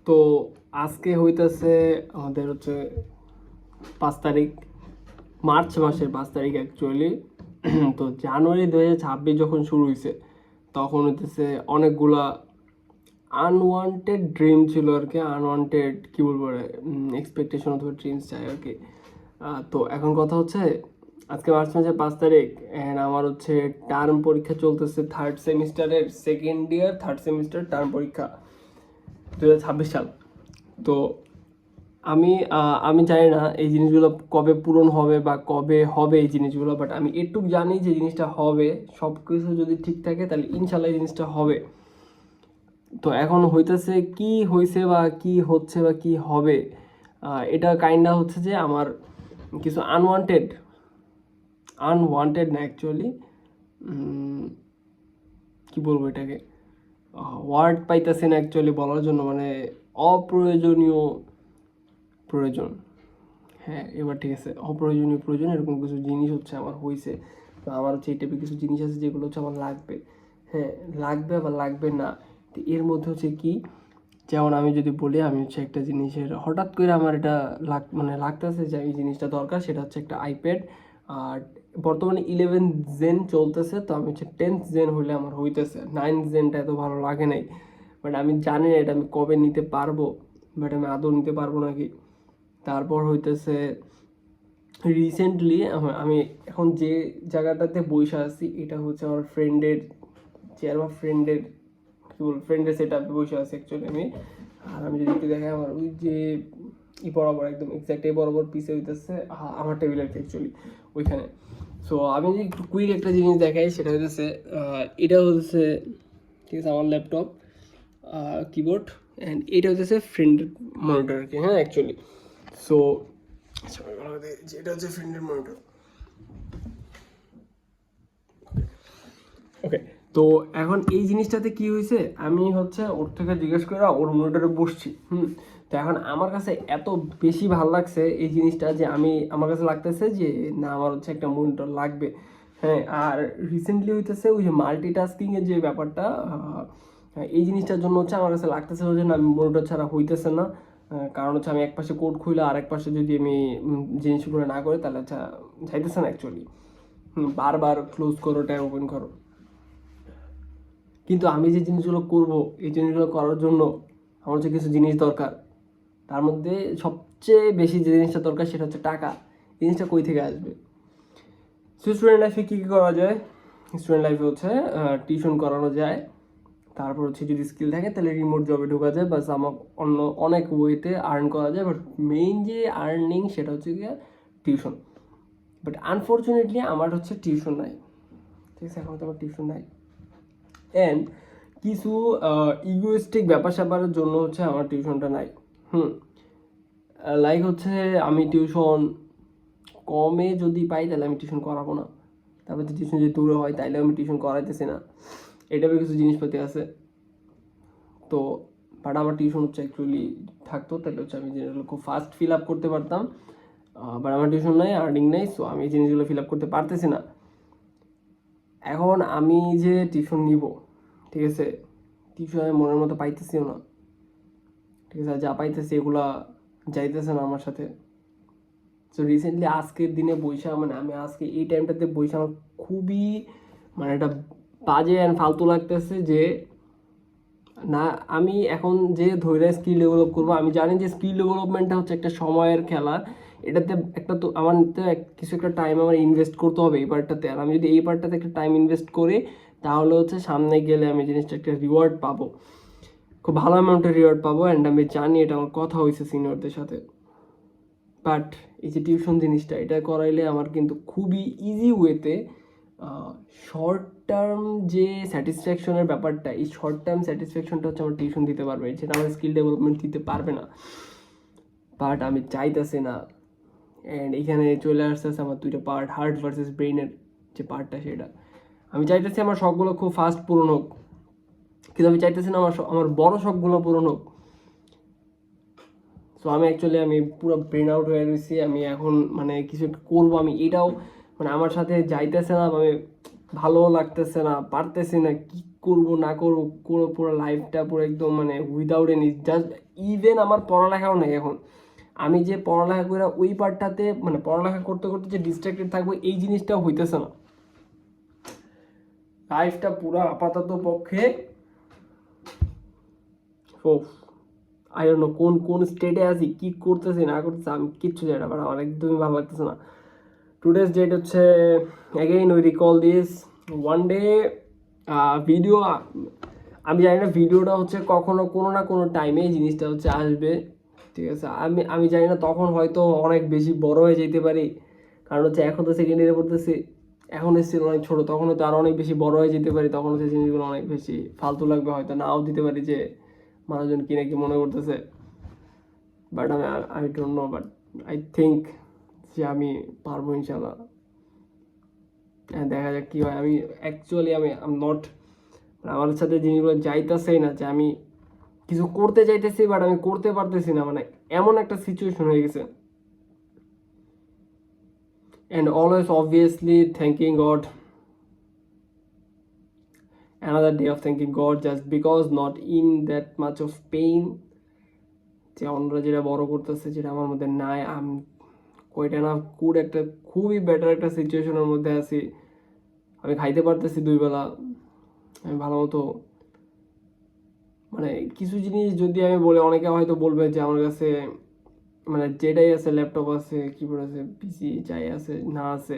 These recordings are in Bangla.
তো আজকে হইতেছে আমাদের হচ্ছে 5 তারিখ, মার্চ মাসের 5 তারিখ অ্যাকচুয়ালি। তো জানুয়ারি 2026 যখন শুরু হয়েছে তখন হইতেছে অনেকগুলা আনওয়ান্টেড ড্রিম ছিল আর কি, আনওয়ান্টেড কী বলবো, এক্সপেকটেশন অথবা ড্রিমস চাই আর কি। তো এখন কথা হচ্ছে আজকে মার্চ মাসের 5 তারিখ, অ্যান্ড আমার হচ্ছে টার্ম পরীক্ষা চলতেছে, থার্ড সেমিস্টারের second year third semester term পরীক্ষা 2026 সাল। তো আমি আমি জানি না এই জিনিসগুলো কবে পূরণ হবে বা কবে হবে এই জিনিসগুলো, বাট আমি এটুকু জানি যে জিনিসটা হবে। সব কিছু যদি ঠিক থাকে তাহলে ইনশাল্লাহ এই জিনিসটা হবে। তো এখন হইতেছে কি হয়েছে বা কি হচ্ছে বা কি হবে, এটা কাইন্ডা হচ্ছে যে আমার কিছু আনওয়ান্টেড না অ্যাকচুয়ালি, কি বলবো এটাকে, ওয়ার্ড পাইতেছি না অ্যাকচুয়ালি বলার জন্য, মানে অপ্রয়োজনীয় প্রয়োজন, হ্যাঁ এবার ঠিক আছে, অপ্রয়োজনীয় প্রয়োজন এরকম কিছু জিনিস হচ্ছে আমার হয়েছে। তো আমার হচ্ছে এই টাইপের কিছু জিনিস আছে যেগুলো হচ্ছে আমার লাগবে, হ্যাঁ লাগবে আবার লাগবে না। তো এর মধ্যে হচ্ছে কি, যেমন আমি যদি বলি আমি হচ্ছে একটা জিনিসের হঠাৎ করে আমার এটা মানে লাগতেছে যে এই জিনিসটা দরকার, সেটা হচ্ছে একটা আইপ্যাড। আর বর্তমানে 11 জেন চলতেছে, তো আমি হচ্ছে 10th জেন হলে আমার হইতেছে, 9th জেনটা এত ভালো লাগে নাই। বাট আমি জানি না এটা আমি কবে নিতে পারবো, বাট আমি আদৌ নিতে পারবো নাকি। তারপর হইতেছে রিসেন্টলি আমি এখন যে জায়গাটাতে বসে আছি এটা হচ্ছে আমার ফ্রেন্ডের চেয়ার বা ফ্রেন্ডের কী বলবো, ফ্রেন্ডের সেট আপে বসে আছি অ্যাকচুয়ালি আমি। আর আমি যদি একটু দেখাই, আমার ওই যে বরাবর একদম এক্স্যাক্ট বরাবর পিছে হইতেছে আমার টেবিল আর কি অ্যাকচুয়ালি ওইখানে। সো আমি যদি একটু কুইক একটা জিনিস দেখাই, সেটা হচ্ছে এটা হচ্ছে, ঠিক আছে, আমার ল্যাপটপ কিবোর্ড, অ্যান্ড এটা হচ্ছে ফ্রেন্ডের মনিটর আর কি, হ্যাঁ অ্যাকচুয়ালি। সো এটা হচ্ছে ফ্রেন্ডের মনিটর। ওকে, তো এখন এই জিনিসটাতে কি হয়েছে, আমি হচ্ছে ওর থেকে জিজ্ঞেস করে ওর মনিটরে বসছি। তো এখন আমার কাছে এত বেশি ভালো লাগছে এই জিনিসটা যে আমার কাছে লাগতেছে যে না, আমার হচ্ছে একটা মনিটর লাগবে। হ্যাঁ, আর রিসেন্টলি হইতেছে ওই যে মাল্টিটাস্কিংয়ের যে ব্যাপারটা, এই জিনিসটার জন্য হচ্ছে আমার কাছে লাগতেছে যে না, আমি মনিটর ছাড়া হইতেছে না। কারণ হচ্ছে আমি এক পাশে কোড খুলে আর এক পাশে যদি আমি জিনিসগুলো না করি তাহলে আচ্ছা যাইতেছে না অ্যাকচুয়ালি। বারবার ক্লোজ করো, ট্যাব ওপেন করো। কিন্তু আমি যে জিনিসগুলো করব, এই জিনিসগুলো করার জন্য আমার হচ্ছে কিছু জিনিস দরকার। তার মধ্যে সবচেয়ে বেশি যে জিনিসটা দরকার সেটা হচ্ছে টাকা। জিনিসটা কই থেকে আসবে? স্টুডেন্ট লাইফে কী কী করা যায়? স্টুডেন্ট লাইফে হচ্ছে টিউশন করানো যায়। তারপর হচ্ছে যদি স্কিল থাকে তাহলে রিমোট জবে ঢোকা যায়, বাস আমার অন্য অনেক ওয়েতে আর্ন করা যায়। বাট মেইন যে আর্নিং সেটা হচ্ছে গিয়ে টিউশন। বাট আনফর্চুনেটলি আমার হচ্ছে টিউশন নাই, ঠিক আছে, এখন তো আমার টিউশন নাই। অ্যান্ড কিছু ইগোয়েস্টিক ব্যাপার স্যাপারের জন্য হচ্ছে আমার টিউশনটা নাই। লাইক হচ্ছে আমি টিউশন কমে যদি পাই তাহলে আমি টিউশন করাবো না, তারপর যদি টিউশন যদি দূরে হয় তাইলে আমি টিউশন করাইতেছি না। এটা কিছু জিনিসপাতি আছে। তো বাট আমার টিউশন হচ্ছে অ্যাকচুয়ালি থাকতো তাহলে হচ্ছে আমি জিনিসগুলো খুব ফাস্ট ফিল আপ করতে পারতাম। বাট আমার টিউশন নাই, আর্নিং নেই, সো আমি এই জিনিসগুলো ফিল আপ করতে পারতেছি না। এখন আমি যে টিউশন নিব, ঠিক আছে, টিউশন আমি মনের মতো পাইতেছিও না, ঠিক আছে, যা পাইতেছি এগুলা যাইতেছে না আমার সাথে। সো রিসেন্টলি আজকের দিনে বইসা, মানে আমি আজকে এই টাইমটাতে বইসা আমার খুবই মানে একটা বাজে অ্যান্ড ফালতু লাগতেছে যে না, আমি এখন যে ধৈর্য স্কিল ডেভেলপ করবো, আমি জানি যে স্কিল ডেভেলপমেন্টটা হচ্ছে একটা সময়ের খেলা। এটাতে একটা তো আমার কিছু একটা টাইম আমার ইনভেস্ট করতে হবে এই পার্টটাতে। আর আমি যদি এই পার্টটাতে একটা টাইম ইনভেস্ট করি তাহলে হচ্ছে সামনে গেলে আমি জিনিসটা একটা রিওয়ার্ড পাবো, খুব ভালো অ্যামাউন্টের রিওয়ার্ড পাবো। অ্যান্ড আমি জানি এটা আমার কথা হয়েছে সিনিয়রদের সাথে। বাট এই যে টিউশন জিনিসটা, এটা করাইলে আমার কিন্তু খুবই ইজি ওয়েতে শর্ট টার্ম যে স্যাটিসফ্যাকশনের ব্যাপারটা, এই শর্ট টার্ম স্যাটিসফ্যাকশনটা হচ্ছে আমার টিউশন দিতে পারবে, যেটা আমার স্কিল ডেভেলপমেন্ট দিতে পারবে না। বাট আমি চাইতেছি না। অ্যান্ড এখানে চলে আসতে আমার দুইটা পার্ট, হার্ট ভার্সেস ব্রেইনের যে পার্টটা, সেটা আমি চাইতেছি আমার শখগুলো খুব ফাস্ট পূরণ হোক, কিন্তু আমি চাইতেছি না আমার বড় শখগুলো পূরণ হোক। সো আমি অ্যাকচুয়ালি আমি পুরো ব্রেন আউট হয়ে গেছি। আমি এখন মানে কিছু একটা করবো, আমি এটাও মানে আমার সাথে যাইতেছে না, আমি ভালো লাগতেছে না, পারতেছি না, কি করব না করব, পুরো পুরো লাইফটা পুরো একদম মানে উইদাউট এনি, জাস্ট ইভেন আমার পড়ালেখাও নেই এখন। আমি যে পড়ালেখা করে ওই পার্টটাতে মানে পড়ালেখা করতে করতে যে ডিস্ট্রাক্টেড থাকবো এই জিনিসটাও হইতেছে না। লাইফটা পুরো আপাতত পক্ষে ও আই ডোন্ট নো কোন কোন স্টেটে আছি, কি করতেছি না করতেছি আমি কিচ্ছু জানি না, বাট আমার একদমই ভালো লাগতেছে না। টুডেস ডেট হচ্ছে again we recall this one day video. আমি জানি না ভিডিওটা হচ্ছে কখনো কোনো না কোনো টাইমে এই জিনিসটা হচ্ছে আসবে, ঠিক আছে। আমি আমি জানি না তখন হয়তো অনেক বেশি বড় হয়ে যেতে পারি, কারণ হচ্ছে এখন তো সেকেন্ড ইয়ারে পড়তেছি, এখন এসেছিল অনেক ছোটো, তখন হয়তো আরও অনেক বেশি বড় হয়ে যেতে পারি, তখন হচ্ছে জিনিসগুলো অনেক বেশি ফালতু লাগবে, হয়তো নাও দিতে পারি যে মানুষজন কি নাকি মনে করতেছে। বাট আমি I don't know, but I think যে আমি পারবো ইনশাল্লাহ। হ্যাঁ, দেখা যাক কী হয়। আমি অ্যাকচুয়ালি আমি নট, আমার সাথে জিনিসগুলো যাইতেছেই না, যে আমি কিছু করতে চাইতেছি বাট আমি করতে পারতেছি না, মানে এমন একটা সিচুয়েশন হয়ে গেছে। And always obviously thanking god, another day of thanking God just because not in that much of pain, যে অন্যরা যেটা বড় করতেছে যেটা আমার মধ্যে নাই, আমি কয়টা না খুব একটা খুবই বেটার একটা সিচুয়েশনের মধ্যে আছি। আমি খাইতে পারতেছি 2 বেলা, আমি ভালো মতো, মানে কিছু জিনিস যদি আমি বলে অনেকে হয়তো বলবে যে আমার কাছে মানে যেটাই আছে, ল্যাপটপ আছে, কিবোর্ড আছে, পিসি যাই আছে না আছে,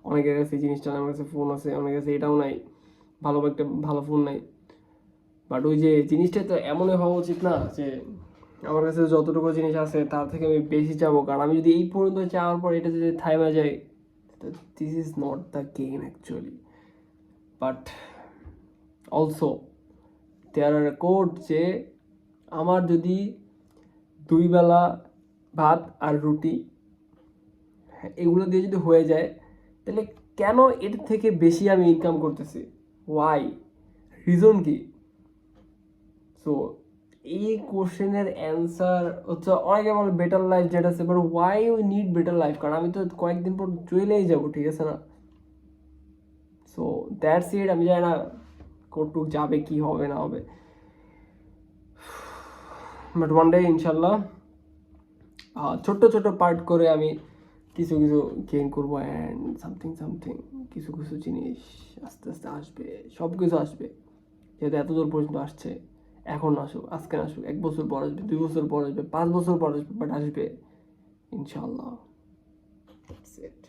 অনেকের কাছে এই জিনিসটা নাই, আমার কাছে ফোন আছে, অনেকের কাছে এটাও নাই, ভালো একটা ভালো ফোন নাই। বাট ওই যে জিনিসটা তো এমনই হওয়া উচিত না যে আমার কাছে যতটুকু জিনিস আছে তার থেকে আমি বেশি চাবো, কারণ আমি যদি এই পর্যন্ত চাওয়ার পর এটা যদি থাইমা যায়, this is not the game actually. But also there are code যে আমার যদি 2 বেলা ভাত আর রুটি এগুলো দিয়ে যদি হয়ে যায়, তাহলে কেন এর থেকে বেশি আমি ইনকাম করতেছি, ওয়াই, রিজন কি? সো এই কোশ্চেনের অ্যান্সার হচ্ছে অনেকে বলে বেটার লাইফ যেটা আছে, but why we need better life, কারণ আমি তো কয়েকদিন পর চলেই যাবো, ঠিক আছে না। So that's it. আমি জানি না কতটুক যাবে, কি হবে না হবে, বাট ওয়ান ডে ইনশাল্লাহ ছোট্ট ছোট্ট পার্ট করে আমি কিছু কিছু গেইন করবো, অ্যান্ড সামথিং সামথিং কিছু কিছু জিনিস আস্তে আস্তে আসবে, সব কিছু আসবে, যেহেতু এত দূর পর্যন্ত আসছে। এখন আসুক, আজকে আসুক, 1 বছর পর আসবে, 2 বছর পর আসবে, 5 বছর পর আসবে, বাট আসবে ইনশাল্লাহ। That's it.